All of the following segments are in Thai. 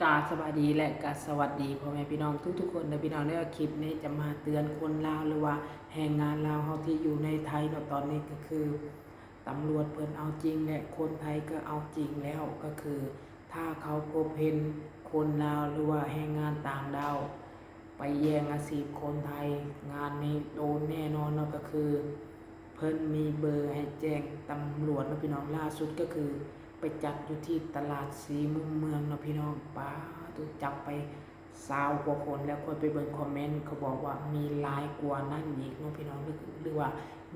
กาสวัสดีและกาสวัสดีพ่อแม่พี่น้องทุกๆคนในพี่น้องในคลิปนี้จะมาเตือนคนลาวหรือว่าแรงงานลาวเฮาที่อยู่ในไทยเนาะตอนนี้ก็คือตำรวจเพิ่นเอาจริงและคนไทยก็เอาจริงแล้วก็คือถ้าเขาพบเห็นคนลาวหรือว่าแรงงานต่างดาวไปแย่งอาชีพคนไทยงานนี้โดนแน่นอนเนาะก็คือเพิ่นมีเบอร์ให้แจ้งตำรวจเนาะพี่น้องล่าสุดก็คือไปจับอยู่ที่ตลาดสีมุมเมืองเนาะพี่น้องป้าถูกจับไป20 กว่าคนแล้วคนไปเบิ่งคอมเมนต์เขาบอกว่ามีหลายกว่านั้นอีกเนาะพี่น้องหรือว่า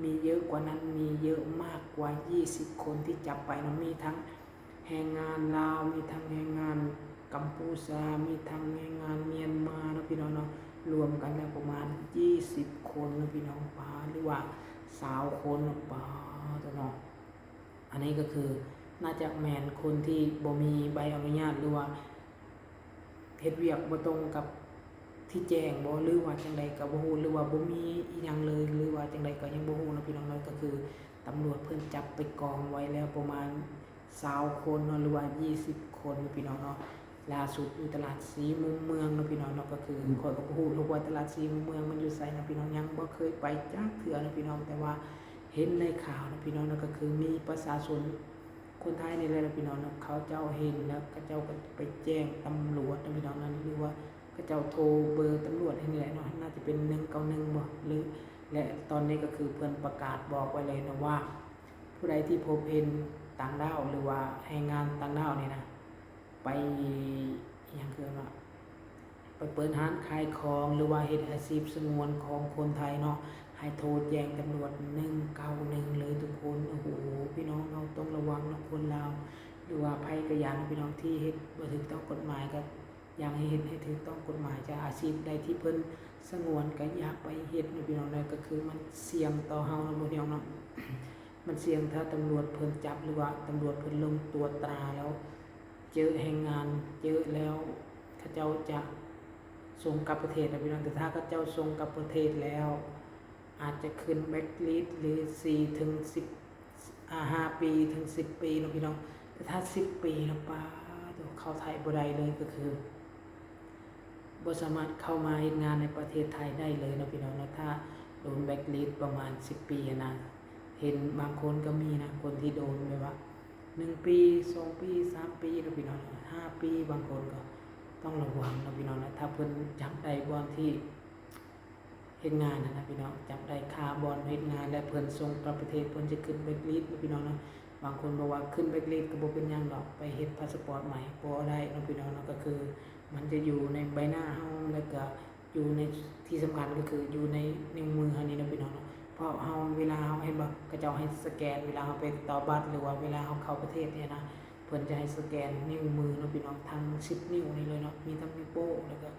มีเยอะกว่านั้นมีเยอะมากกว่า20 คนที่จับไปเนาะมีทั้งแรงงานลาวมีทั้งแรงงานกัมพูชามีทั้งแรงงานเมียนมาเนาะพี่น้องเนาะรวมกันแล้วประมาณ20 คนเนาะพี่น้องป้าหรือว่า20 คนป้าตัวเนาะอันนี้ก็คือน่าจะแมนคนที่บ่มีใบอนุญาตหรือว่าเฮ็ดเวียกบ่ตรงกับที่แจ้งบ่หรือว่าจังใดก็บ่ฮู้หรือว่าบ่มีอีหยังเลยหรือว่าจังใดก็ยังบ่ฮู้เนาะพี่น้องเนาะก็คือตำรวจเพิ่นจับไปกองไว้แล้วประมาณ20 คนเนาะหรือว่า20 คนพี่น้องเนาะล่าสุดอยู่ตลาดสีมุมเมืองเนาะพี่น้องเนาะก็คือข้อยก็บ่ฮู้หรอกว่าตลาดสีมุมเมืองมันอยู่ไสเนาะพี่น้องยังบ่เคยไปจักเทื่อเนาะพี่น้องแต่ว่าเห็นในข่าวเนาะพี่น้องเนาะก็คือมีประชาชนคนไทยนี่แหละพี่น้องเนาะเขาเจ้าเห็นแล้วเขาเจ้าก็ไปแจ้งตำรวจนะพี่น้องนั้นหรือว่าเขาเจ้าโทรเบอร์ตำรวจให้นี่แหละเนาะน่าจะเป็น191บ่หรือและตอนนี้ก็คือเพิ่นประกาศบอกไว้เลยนะว่าผู้ใดที่พบเห็นต่างดาวหรือว่าแรงงานต่างดาวนี่นะไปอหยังคือว่าไปเปิดร้านขายของหรือว่าเฮ็ดอาชีพสงวนของคนไทยเนาะให้โทรแจ้งตำรวจ191เลยทุกคนโอ้โหพี่น้องเราต้องระวังนะคนลาวหรือว่าภัยกระยานพี่น้องที่เฮ็ดบ่ถูกต้องกฎหมายก็อยากให้เฮ็ดให้ถูกต้องกฎหมายจะอาชีพใดที่เพิ่นสงวนก็อย่าไปเฮ็ดนะพี่น้องนะก็คือมันเสี่ยงต่อเฮานะพี่น้องเนาะมันเสี่ยงถ้าตำรวจเพิ่นจับหรือว่าตำรวจเพิ่นลงตรวจตราแล้วเจอแรงงานเจอแล้วเขาเจ้าจะส่งกลับประเทศนะพี่น้องแต่ถ้าเขาเจ้าส่งกลับประเทศแล้วอาจจะขึ้นแบล็คลิสต์หรือ4 ถึง 10 5 ปีถึง10 ปีนะพี่น้องแต่ถ้า10 ปีนะป้าเข้าไทยบ่ได้เลยก็คือบ่สามารถเข้ามาเฮ็ดงานในประเทศไทยได้เลยนะพี่น้องนะถ้าโดนแบล็คลิสต์ประมาณ10 ปีนะเห็นบางคนก็มีนะคนที่โดนแบบว่า1 ปี2 ปี3 ปีนะพี่น้อง5 ปีบางคนก็ต้องระวังนะพี่น้องนะถ้าเพิ่นจับได้บ่อนที่เฮ็ดงานนะพี่น้องจับได้คาบอนเฮ็ดงานและเพิ่นส่งกลับประเทศเพิ่นจะขึ้นแบล็คลิสต์นะพี่น้องนะบางคนบอกว่าขึ้นแบล็คลิสต์ก็บ่เป็นหยังดอกไปเฮ็ดพาสปอร์ตใหม่บ่ได้นะพี่น้องนะก็คือมันจะอยู่ในใบหน้าเฮาแล้วก็อยู่ในที่สำคัญก็คืออยู่ในนิ้วมือเฮานี่นะพี่น้องเนาะเพราะเฮาเวลาเฮาเห็นบ่เขาเจ้าให้สแกนเวลาเฮาไปต่อบัตรหรือว่าเวลาเฮาเข้าประเทศเนี่ยนะเพิ่นจะให้สแกนนิ้วมือเนาะพี่น้องทั้ง10 นิ้วนี่เลยเนาะมีทั้งนิ้วโป้งแล้วก็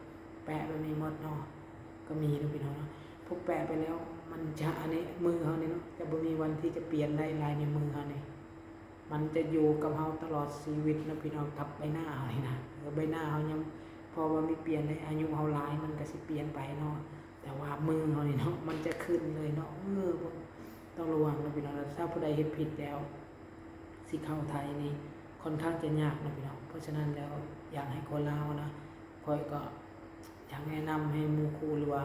แปะแบบนี้หมดเนาะก็มีนะพี่น้องเนาะพอแปะไปแล้วมันจะอันนี้มือเฮานี่เนาะจะบ่มีวันที่จะเปลี่ยนได้ลายในวมือเฮานี่มันจะอยู่กับเฮาตลอดชีวิตนะพี่น้องกับใบหน้าเฮานี่นะใบหน้าเฮายังพอว่ามีเปลี่ยนในอายุเฮาหลายมันก็สิเปลี่ยนไปเนาะแต่ว่ามือเฮานี่เนาะมันจะขึ้นเลยเนาะต้องระวังนะพี่น้องถ้าผู้ใดเฮ็ดผิดแล้วสิเข้าไทยนี่ค่อนข้างจะยากนะพี่น้องเพราะฉะนั้นแล้วอยากให้คนลาวนะค่อยก็อยากแนะนำให้หมู่ครูหรือว่า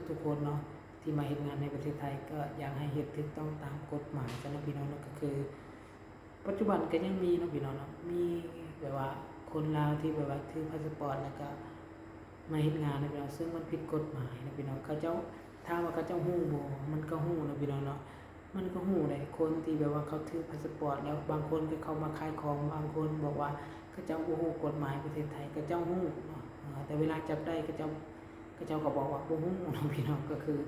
ทุกๆคนเนาะที่มาเฮ็ดงานในประเทศไทยก็อยากให้เฮ็ดถูกต้องตามกฎหมายกันนะพี่น้องก็คือปัจจุบันก็ยังมีนะพี่น้องเนาะมีแบบว่าคนลาวที่แบบว่าถือพาสปอร์ตแล้วก็มาเฮ็ดงานนะพี่น้องซึ่งมันผิดกฎหมายนะพี่น้องเขาเจ้าถามว่าเขาเจ้าฮู้บ่มันก็ฮู้นะพี่น้องเนาะมันก็ฮู้ได้คนที่แบบว่าเขาถือพาสปอร์ตแล้วบางคนก็เข้ามาขายของบางคนบอกว่าเขาเจ้าบ่ฮู้กฎหมายประเทศไทยเขาเจ้าฮู้เนาะแต่เวลาจับได้เขาเจ้าก็บอกว่าบ่ฮู้นะพี่น้องก็คือ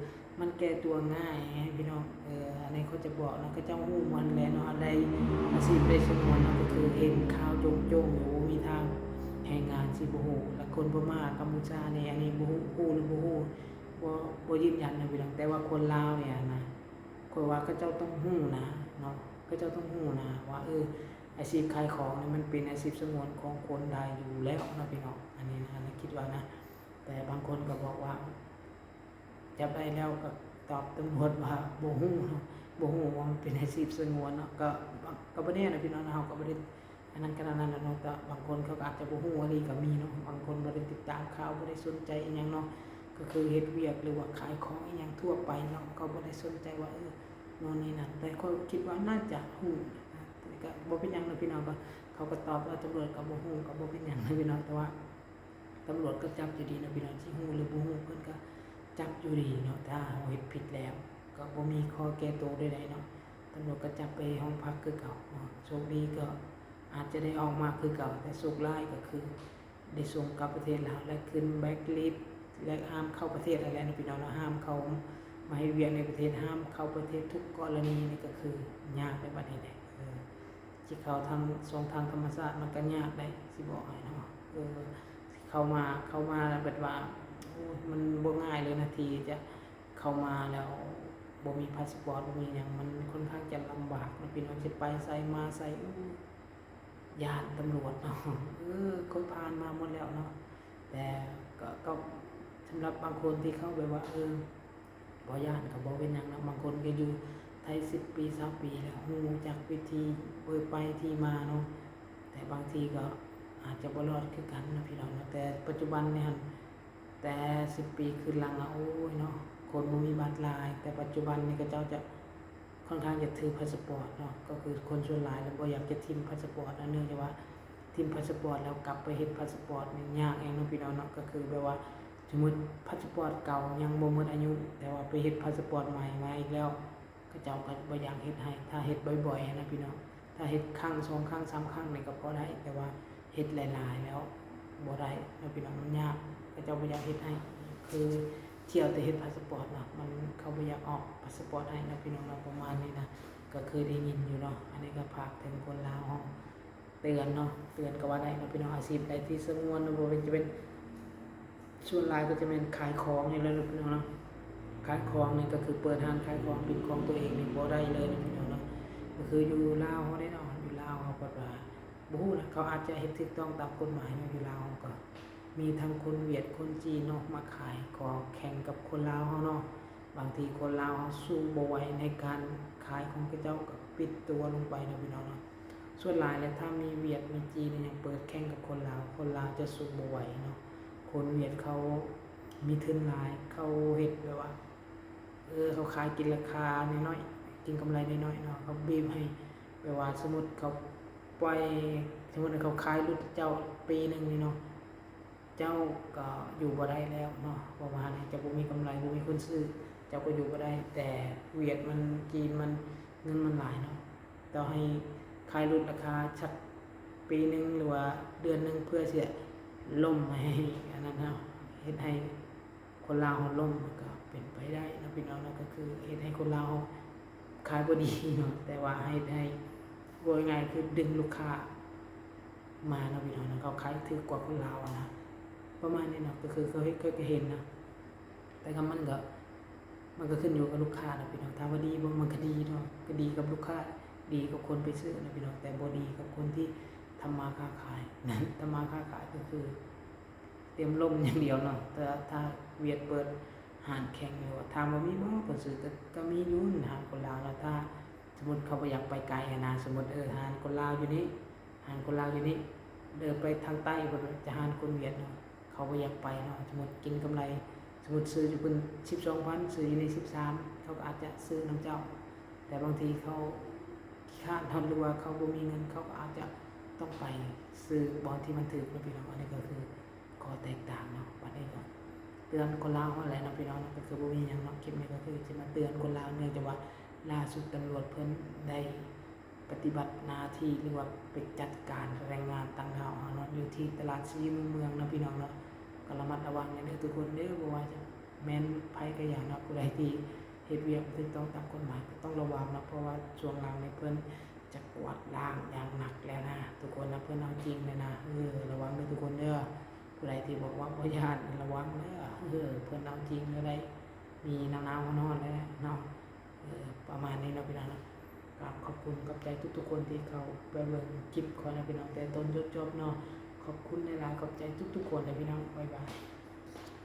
มันแก้ตัวง่ายพี่น้องอันนี้เขาจะบอกนะเขาเจ้าฮู้มันแหละเนาะอะไรอาชีพได้สงวนเนาะก็คือเห็นข่าวโจงๆอยู่มีทางแรงงานสิบ่ฮู้แล้วคนพม่ากัมพูชาเนี่ยอันนี้บ่ฮู้หรือบ่ฮู้บ่ยืนยันนะพี่น้องแต่ว่าคนลาวเนี่ยนะข้อยว่าเขาเจ้าต้องฮู้นะเนาะเขาเจ้าต้องฮู้นะว่าอาชีพขายของนี่มันเป็นอาชีพสงวนของคนไทยอยู่แล้วนะพี่น้องอันนี้นะคิดว่านะแต่บางคนก็บอกว่าจับได้แล้วก็ตอบตำรวจว่าบ่ฮู้เนาะบ่ฮู้ว่ามันเป็นอาชีพสงวนเนาะก็บ่แน่นะพี่น้องเฮาก็บ่ได้อันนั้นขนาดนั้นเนาะแต่บางคนเขาก็อาจจะบ่ฮู้อะไรก็มีเนาะบาง คนบ่ได้ติดตามข่าวบ่ได้สนใจอีหยังเนาะก็คือเฮ็ดเวียกหรือว่าขายของอีหยังทั่วไปเนาะก็บ่ได้สนใจว่าโน่นนี่นั่นแต่ก็คิดว่าน่าจะฮู้นะแต่ก็บ่เป็นหยังนะพี่น้องก็เขาก็ตอบว่าตำรวจก็บ่ฮู้ก็บ่เป็นหยังนะพี่น้องแต่ว่าตำรวจก็จับอยู่ดีนะพี่น้องสิฮู้หรือบ่ฮู้เพิ่นก็จับอยู่ดีเนาะถ้าเฮ็ดผิดแล้วก็บ่มีข้อแก้ตัวใดๆเนาะตำรวจก็จับไปห้องพักคือเก่าโชคดีก็อาจจะได้ออกมาคือเก่าแต่โชคร้ายก็คือได้ส่งกลับประเทศลาวและขึ้นแบล็คลิสต์และห้ามเข้าประเทศอะไรนะพี่น้องห้ามเขามาให้เวียนในประเทศห้ามเข้าประเทศทุกกรณีนี่ก็คือยากในประเทศไหนที่เขาทำทางธรรมชาติมันก็ยากได้สิบอกให้เนาะเข้ามาแบบว่ามันบ่ง่ายเลยนาทีจะเข้ามาแล้วบ่มีพาสปอร์ตบ่มีหยังมันค่อนข้างจะลำบากนะพี่น้องจะไปใส่มาใส่ญาติตำรวจเนาะคนผ่านมาหมดแล้วเนาะแต่ก็สำหรับบางคนที่เข้าไปว่าบ่ญาติก็บ่เป็นหยังนะบางคนก็อยู่ไทย10 ปี20 ปีแล้วฮู้จักวิธีไปที่มาเนาะแต่บางทีก็อาจจะบ่รอดคือกันนะพี่น้องนะแต่ปัจจุบันเนี่ยแต่10 ปีขึ้นหลังโอ้ยเนาะคนบ่มีบัตรลายแต่ปัจจุบันนี่ก็เจ้าจะค่อนข้างจะถือพาสปอร์ตเนาะก็คือคนส่วนหลายแล้วบ่อยากจะทิ้งพาสปอร์ตเนื่องจากว่าทิ้งพาสปอร์ตแล้วกลับไปเฮ็ดพาสปอร์ตนี่ยากเองเนาะพี่น้องเนาะก็คือแบบว่าสมมุติพาสปอร์ตเก่ายังบ่หมดอายุแต่ว่าไปเฮ็ดพาสปอร์ตใหม่มาอีกแล้วก็เจ้าก็บ่อยากเฮ็ดให้ถ้าเฮ็ดบ่อยๆนะพี่น้องถ้าเฮ็ดครั้ง2 ครั้ง3 ครั้งนี่ก็พอได้แต่ว่าเฮ็ดหลายๆแล้วบ่ได้นะพี่น้องมันยากก็เจ้าบ่อยากเฮ็ดให้คือเที่ยวแต่เฮ็ดพาสปอร์ตเนาะมันเขาบ่อยากออกพาสปอร์ตให้นะพี่น้องเราประมาณนี้นะก็คือได้ยินอยู่เนาะอันนี้ก็ฝากถึงคนลาวเตือนเนาะเตือนก็ว่าได้นะพี่น้องอาชีพใดที่สงวนบ่ว่าจะเป็นส่วนหลายก็จะเป็นขายของนี่แหละพี่น้องเนาะขายของนี่ก็คือเปิดร้านขายของเป็นของตัวเองนี่บ่ได้เลยนะพี่น้องเนาะก็คืออยู่ลาวเฮาได้เนาะอยู่ลาวเฮาก็ว่าบ่ฮู้นะเขาอาจจะเฮ็ดถูกต้องตามกฎหมายอยู่ลาวก็มีทั้งคนเวียดคนจีนเนาะมาขายของแข่งกับคนลาวเฮาเนาะบางทีคนลาวเฮาสู้บ่ไหวในการขายของเขาเจ้าก็ปิดตัวลงไปนะพี่น้องเนาะส่วนหลายแล้วถ้ามีเวียดมีจีนยังเปิดแข่งกับคนลาวจะสู้บ่ไหวเนาะคนเวียดเขามีทุนหลายเขาเฮ็ดแบบว่าเขาขายกินราคาน้อยๆกินกำไรน้อยๆเนาะเขาบีบให้แบบว่าสมมุติเขาปล่อยสมมุติเขาขายรถเจ้าปีนึงนี่เนาะเจ้าก็อยู่บ่ได้แล้วเนาะประมาณนี้จะบ่มีกำไรบ่มีคนซื้อเจ้าก็อยู่บ่ได้แต่เวียดมันจีนมันเงินมันหลายเนาะต่อให้ขายรถราคาสักปีนึงหรือว่าเดือนนึงเพื่อสิล่มให้อันนั้นเนาะเฮ็ดให้คนลาวล่มก็เป็นไปได้นะพี่น้องนะก็คือเฮ็ดให้คนลาวขายบ่ดีเนาะแต่ว่าเฮ็ดให้ว่าง่ายคือดึงลูกค้ามานะพี่น้องนะเขาขายถูกกว่าคนลาวนะประมาณนี้เนาะก็คือเขาเห็นนะแต่ก็มันก็ขึ้นอยู่กับลูกค้านะพี่น้องถ้าว่าดีบ่มันก็ดีเนาะก็ดีกับลูกค้าดีกับคนไปซื้อนะพี่น้องแต่บ่ดีกับคนที่ทำมาค้าขายนะทำมาค้าขายก็คือเตรียมล่มอย่างเดียวเนาะแต่ถ้าเวียดเปิดห้างแข่งอยู่ถามว่ามีบ่เพิ่นซื้อก็มีอยู่ห้างคนลาวแล้วถ้าสมมุติเขาบ่อยากไปไกลนะสมมุติห้างคนลาวอยู่นี่ห้างคนลาวอยู่นี่เดินไปทางใต้เพิ่นจะห้างคนเวียดเนาะเขาบ่อยากไปเนาะสมมุติกินกำไรสมมุติซื้ออยู่เพิ่น 12,000 ซื้ออยู่ใน13เขาก็อาจจะซื้อน้ำเจ้าแต่บางทีเขาค้านทำหรือว่าเขาบ่มีเงินเขาก็อาจจะต้องไปซื้อบอนที่มันถูกนะพี่น้องอันนี้ก็คือข้อแตกต่างเนาะบัดนี้ก็เตือนคนลาวนั่นแหละนะพี่น้องก็คือบ่มีหยังเนาะคลิปนี้ก็คือจะมาเตือนคนลาวเนื่องจากว่าล่าสุดตำรวจเพิ่นได้ปฏิบัติหน้าที่หรือว่าไปจัดการแรงงานต่างดาวเนาะอยู่ที่ตลาดซีเมืองนะพี่น้องเนาะก็ระมัดระวังกันเด้อทุกคนเด้อบ่ว่าจะแม่นภัยก็อย่างเนาะผู้ใดที่เฮ็ดเวียกถูกต้องตามกฎหมายก็ต้องระวังนะเพราะว่าช่วงหลังนี้เพิ่นจะกวาดล้างอย่างหนักแล้วนะทุกคนนะเพิ่นเอาจริงเลยนะระวังเด้อทุกคนเด้อผู้ใดที่บอกว่าบ่ญาติระวังเด้อเพิ่นเอาจริงแล้วได้มีหนาวๆร้อนๆแล้วเนาะประมาณนี้เนาะพี่น้องนะขอบคุณกับใจทุกๆคนที่เขาไปเบิ่งคลิปขอนะพี่น้องแต่ต้นจนจบเนาะขอบคุณหลายๆขอบใจทุกๆคนเลยพี่น้องบ๊ายบาย